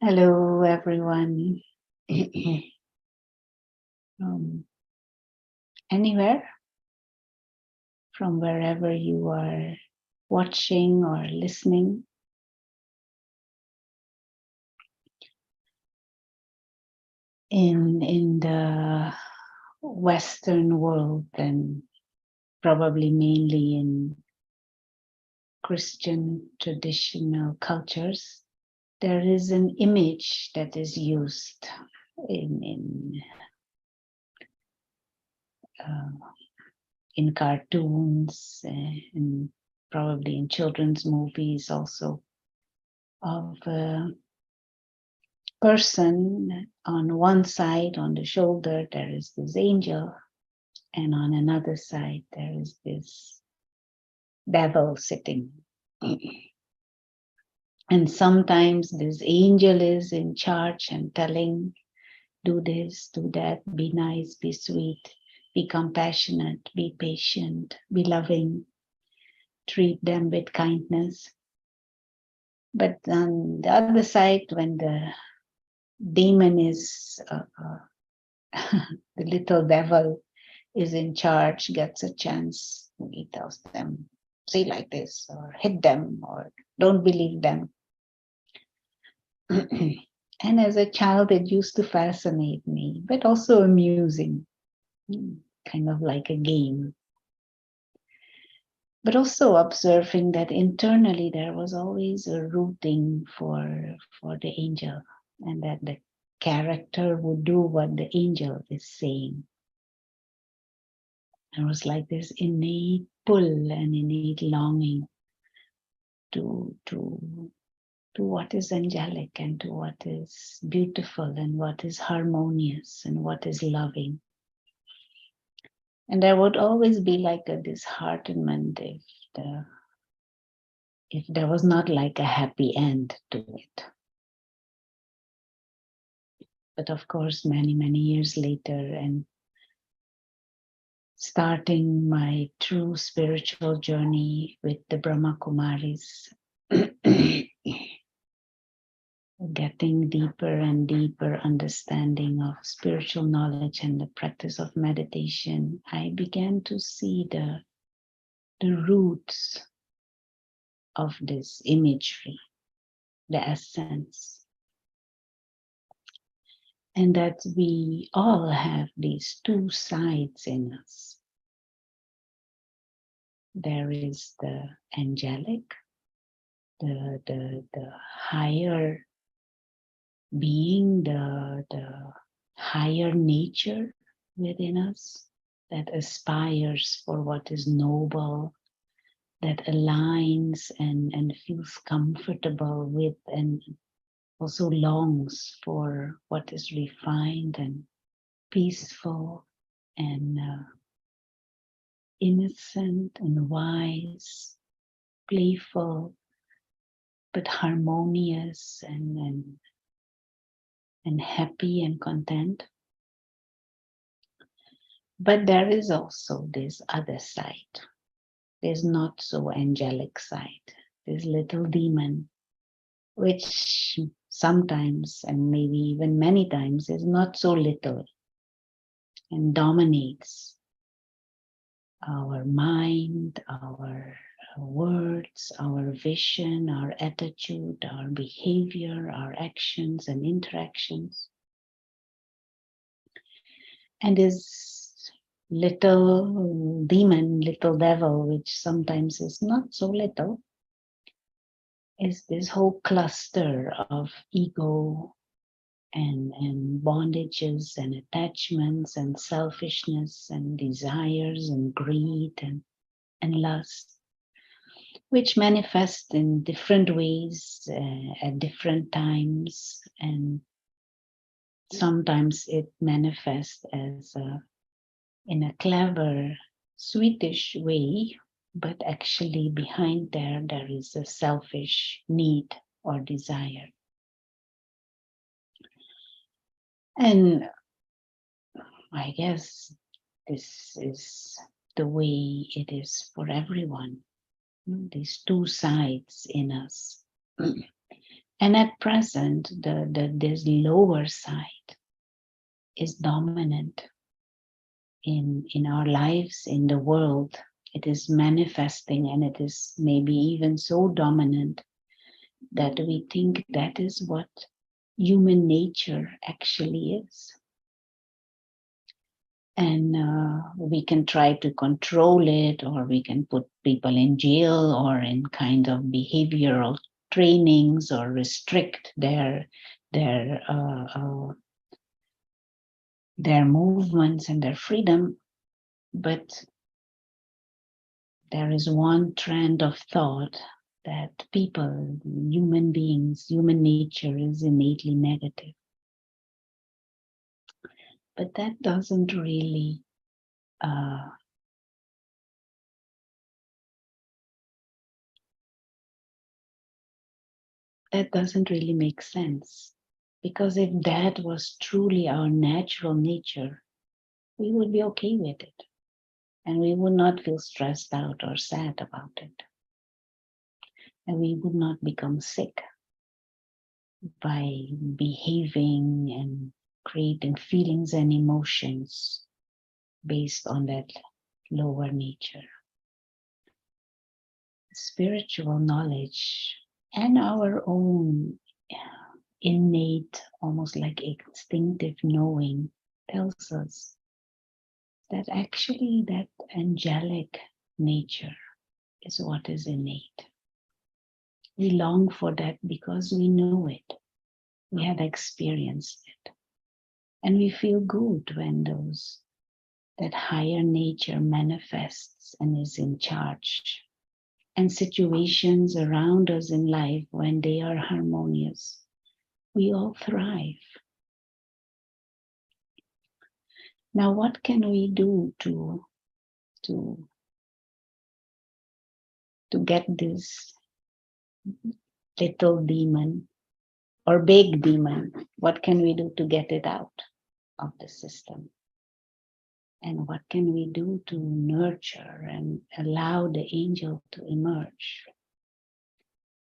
Hello, everyone. From anywhere, from wherever you are watching or listening. In the Western world, and probably mainly in Christian traditional cultures, there is an image that is used uh, in cartoons and probably in children's movies also, of a person. On one side, on the shoulder, there is this angel, and on another side there is this devil sitting. And sometimes this angel is in charge and telling, do this, do that, be nice, be sweet, be compassionate, be patient, be loving, treat them with kindness. But on the other side, when the demon is, the little devil is in charge, gets a chance, he tells them, say like this, or hit them, or don't believe them. And as a child, it used to fascinate me, but also amusing, kind of like a game. But also observing that internally there was always a rooting for the angel, and that the character would do what the angel is saying. There was like this innate pull and innate longing to what is angelic and to what is beautiful and what is harmonious and what is loving. And there would always be like a disheartenment if there was not like a happy end to it. But of course, many, many years later, and starting my true spiritual journey with the Brahma Kumaris, getting deeper and deeper understanding of spiritual knowledge and the practice of meditation, I began to see the roots of this imagery, the essence. And that we all have these two sides in us. There is the angelic, the higher being, the higher nature within us that aspires for what is noble, that aligns and feels comfortable with, and also longs for what is refined and peaceful and innocent and wise, playful, but harmonious and happy and content. But there is also this other side, this not so angelic side, this little demon, which sometimes, and maybe even many times, is not so little and dominates our mind, our words, our vision, our attitude, our behavior, our actions and interactions. And this little demon, little devil, which sometimes is not so little, is this whole cluster of ego and bondages and attachments and selfishness and desires and greed and lust, which manifest in different ways at different times. And sometimes it manifests as in a clever, sweetish way, but actually behind there is a selfish need or desire. And I guess this is the way it is for everyone. These two sides in us. And at present, this lower side is dominant in our lives, in the world. It is manifesting, and it is maybe even so dominant that we think that is what human nature actually is. And we can try to control it, or we can put people in jail or in kind of behavioral trainings, or restrict their movements and their freedom. But there is one trend of thought that people, human beings, human nature is innately negative. But that doesn't really make sense. Because if that was truly our natural nature, we would be okay with it. And we would not feel stressed out or sad about it. And we would not become sick by behaving and creating feelings and emotions based on that lower nature. Spiritual knowledge and our own innate, almost like instinctive knowing tells us that actually that angelic nature is what is innate. We long for that because we know it. We have experienced it. And we feel good when that higher nature manifests and is in charge. And situations around us in life, when they are harmonious, we all thrive. Now, what can we do to get this little demon or big demon? What can we do to get it out of the system? And what can we do to nurture and allow the angel to emerge?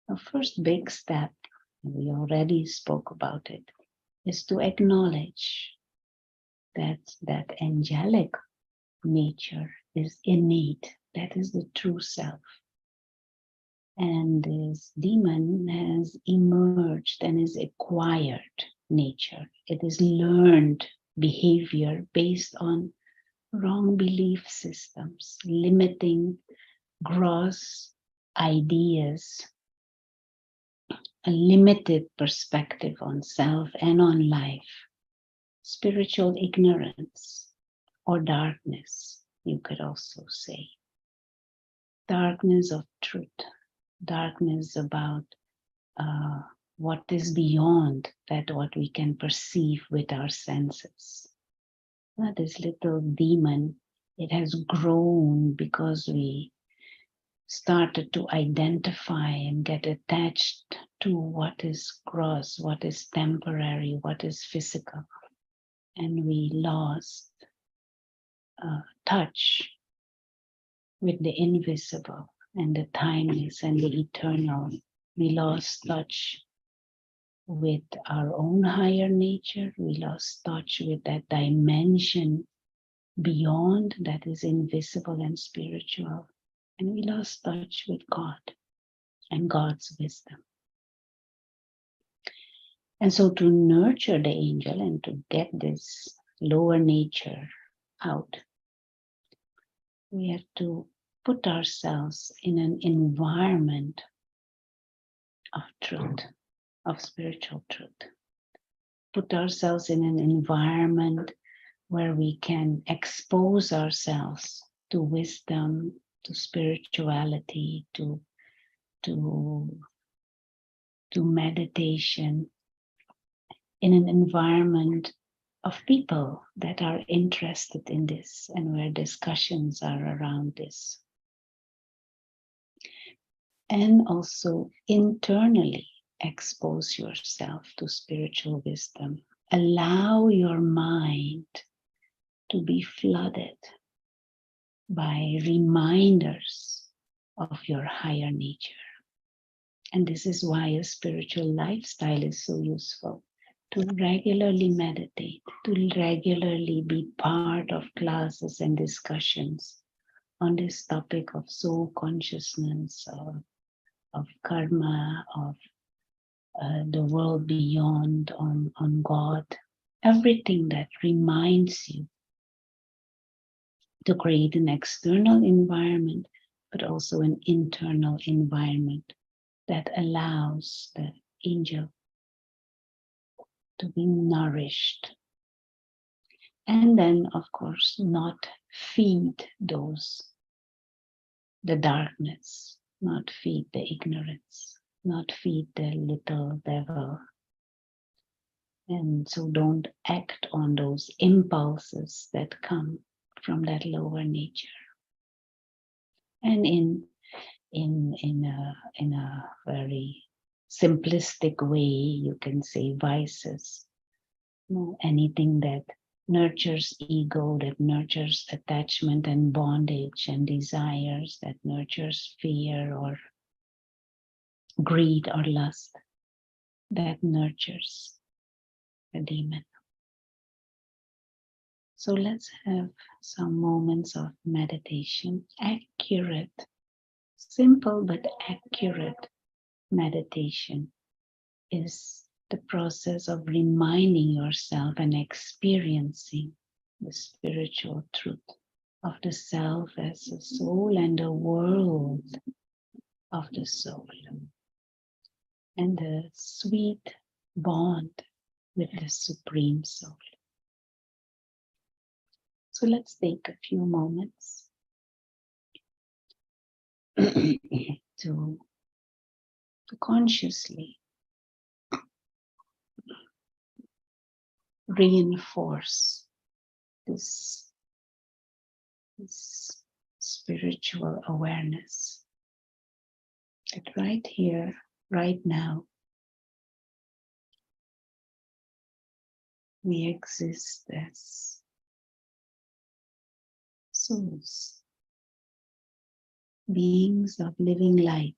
The first big step, we already spoke about it, is to acknowledge that angelic nature is innate. That is the true self. And this demon has emerged and is acquired nature. It is learned behavior based on wrong belief systems, limiting gross ideas, a limited perspective on self and on life, spiritual ignorance or darkness, you could also say. Darkness of truth, darkness about what is beyond that what we can perceive with our senses. This little demon, it has grown because we started to identify and get attached to what is gross, what is temporary, what is physical. And we lost touch with the invisible and the timeless and the eternal. We lost touch with our own higher nature. We lost touch with that dimension beyond that is invisible and spiritual. And we lost touch with God and God's wisdom. And so to nurture the angel and to get this lower nature out, we have to put ourselves in an environment of truth, of spiritual truth. Put ourselves in an environment where we can expose ourselves to wisdom, to spirituality, to meditation, in an environment of people that are interested in this and where discussions are around this. And also internally expose yourself to spiritual wisdom. Allow your mind to be flooded by reminders of your higher nature. And this is why a spiritual lifestyle is so useful. To regularly meditate, to regularly be part of classes and discussions on this topic of soul consciousness, of karma, of the world beyond, on God, everything that reminds you to create an external environment, but also an internal environment that allows the angel to be nourished. And then, of course, not feed the darkness, not feed the ignorance, not feed the little devil. And so don't act on those impulses that come from that lower nature. And in a very simplistic way, you can say vices. Anything that nurtures ego, that nurtures attachment and bondage and desires, that nurtures fear or greed or lust, that nurtures the demon. So let's have some moments of meditation, accurate, simple but accurate meditation is the process of reminding yourself and experiencing the spiritual truth of the self as a soul and the world of the soul, and the sweet bond with the Supreme Soul. So let's take a few moments to consciously reinforce this spiritual awareness that right here, right now, we exist as souls, beings of living light,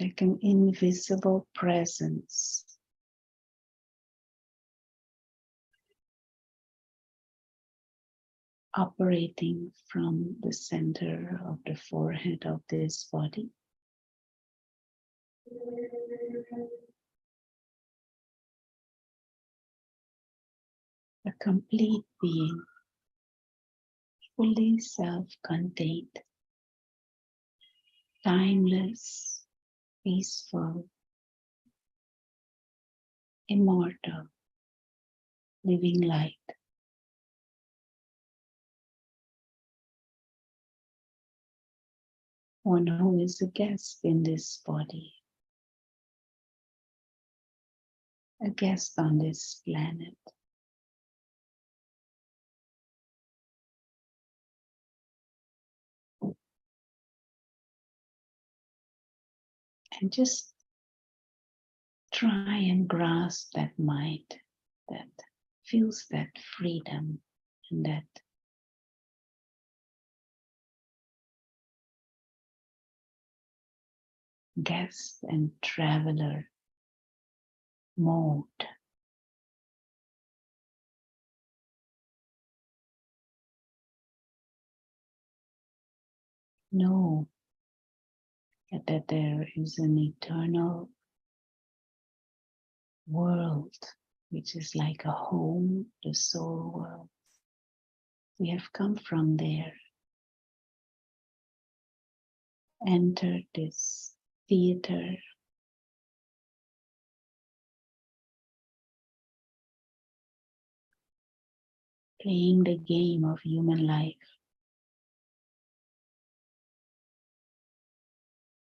like an invisible presence operating from the center of the forehead of this body. A complete being, fully self-contained, timeless, peaceful, immortal, living light. One who is a guest in this body, a guest on this planet. And just try and grasp that mind that feels that freedom and that guest and traveler mode. Know that there is an eternal world which is like a home, the soul world. We have come from there, entered this theater, playing the game of human life.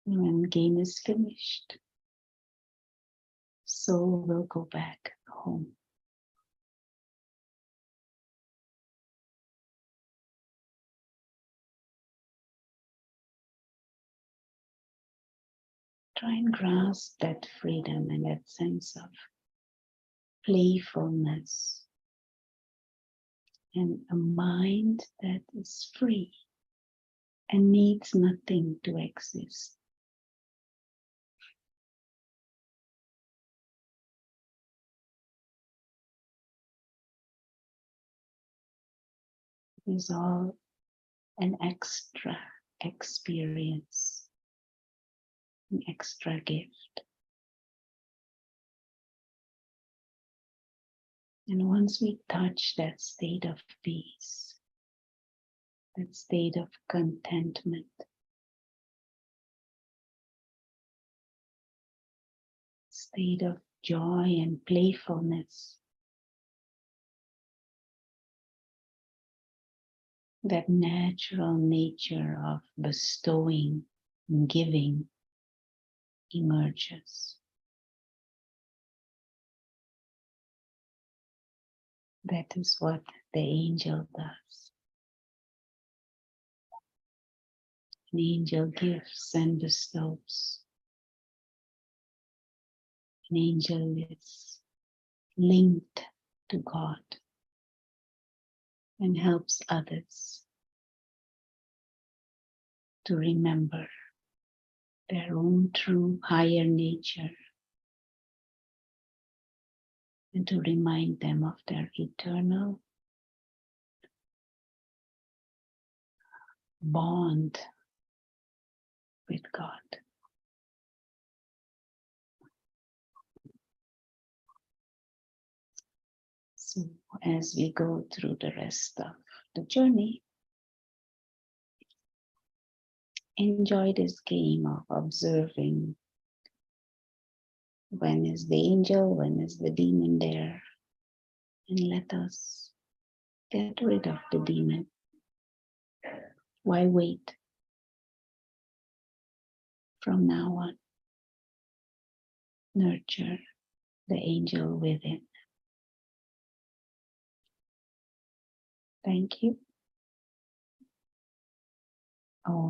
When the game is finished, soul will go back home. Try and grasp that freedom and that sense of playfulness and a mind that is free, and needs nothing to exist. It is all an extra experience, an extra gift. And once we touch that state of peace, that state of contentment, state of joy and playfulness, that natural nature of bestowing and giving emerges. That is what the angel does. An angel gives and bestows. An angel is linked to God and helps others to remember their own true higher nature and to remind them of their eternal bond with God. So as we go through the rest of the journey, enjoy this game of observing when is the angel, when is the demon there, and let us get rid of the demon. Why wait? From now on, nurture the angel within. Thank you. Om.